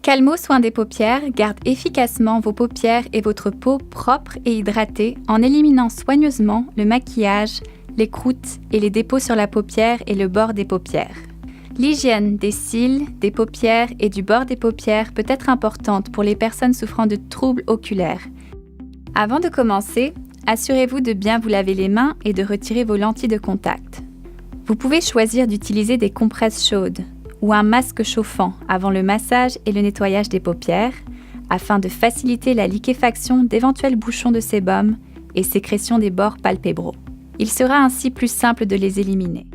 Calmo Soin des paupières garde efficacement vos paupières et votre peau propres et hydratées en éliminant soigneusement le maquillage, les croûtes et les dépôts sur la paupière et le bord des paupières. L'hygiène des cils, des paupières et du bord des paupières peut être importante pour les personnes souffrant de troubles oculaires. Avant de commencer, assurez-vous de bien vous laver les mains et de retirer vos lentilles de contact. Vous pouvez choisir d'utiliser des compresses chaudes ou un masque chauffant avant le massage et le nettoyage des paupières afin de faciliter la liquéfaction d'éventuels bouchons de sébum et sécrétion des bords palpébraux. Il sera ainsi plus simple de les éliminer.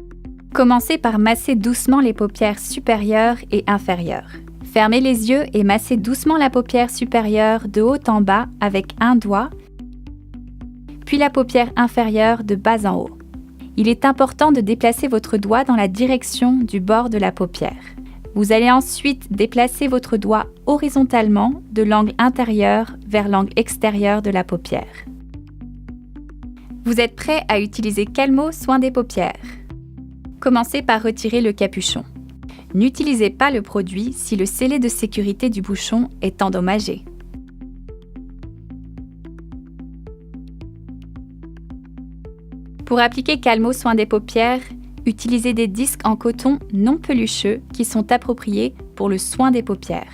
Commencez par masser doucement les paupières supérieures et inférieures. Fermez les yeux et massez doucement la paupière supérieure de haut en bas avec un doigt, puis la paupière inférieure de bas en haut. Il est important de déplacer votre doigt dans la direction du bord de la paupière. Vous allez ensuite déplacer votre doigt horizontalement de l'angle intérieur vers l'angle extérieur de la paupière. Vous êtes prêt à utiliser Calmo Soin des paupières. Commencez par retirer le capuchon. N'utilisez pas le produit si le scellé de sécurité du bouchon est endommagé. Pour appliquer Calmo Soin des paupières, utilisez des disques en coton non pelucheux qui sont appropriés pour le soin des paupières.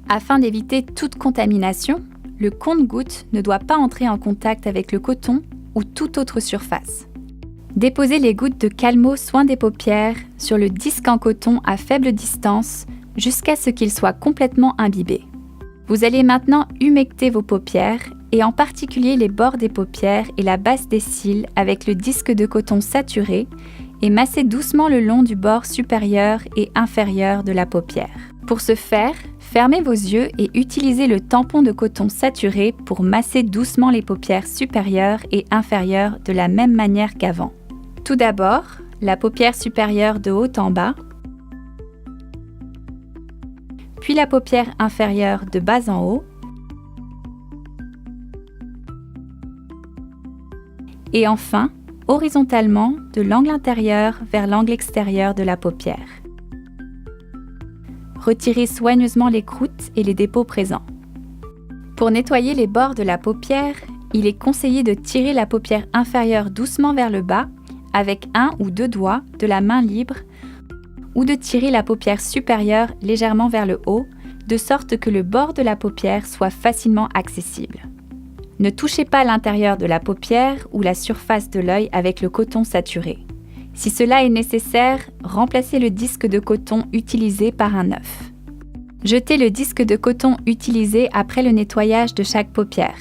Afin d'éviter toute contamination, le compte-gouttes ne doit pas entrer en contact avec le coton ou toute autre surface. Déposez les gouttes de Calmo Soin des paupières sur le disque en coton à faible distance jusqu'à ce qu'il soit complètement imbibé. Vous allez maintenant humecter vos paupières et en particulier les bords des paupières et la base des cils avec le disque de coton saturé et massez doucement le long du bord supérieur et inférieur de la paupière. Pour ce faire, fermez vos yeux et utilisez le tampon de coton saturé pour masser doucement les paupières supérieures et inférieures de la même manière qu'avant. Tout d'abord, la paupière supérieure de haut en bas, puis la paupière inférieure de bas en haut, et enfin, horizontalement de l'angle intérieur vers l'angle extérieur de la paupière. Retirez soigneusement les croûtes et les dépôts présents. Pour nettoyer les bords de la paupière, il est conseillé de tirer la paupière inférieure doucement vers le bas avec un ou deux doigts de la main libre ou de tirer la paupière supérieure légèrement vers le haut de sorte que le bord de la paupière soit facilement accessible. Ne touchez pas l'intérieur de la paupière ou la surface de l'œil avec le coton saturé. Si cela est nécessaire, remplacez le disque de coton utilisé par un neuf. Jetez le disque de coton utilisé après le nettoyage de chaque paupière.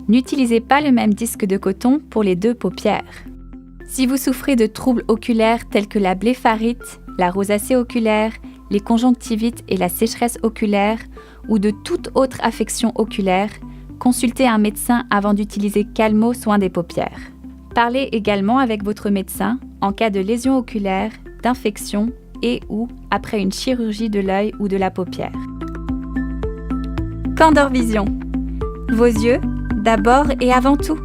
N'utilisez pas le même disque de coton pour les deux paupières. Si vous souffrez de troubles oculaires tels que la blépharite, la rosacée oculaire, les conjonctivites et la sécheresse oculaire ou de toute autre affection oculaire, consultez un médecin avant d'utiliser Calmo Soin des paupières. Parlez également avec votre médecin en cas de lésion oculaire, d'infection et ou après une chirurgie de l'œil ou de la paupière. Candor Vision. Vos yeux, d'abord et avant tout.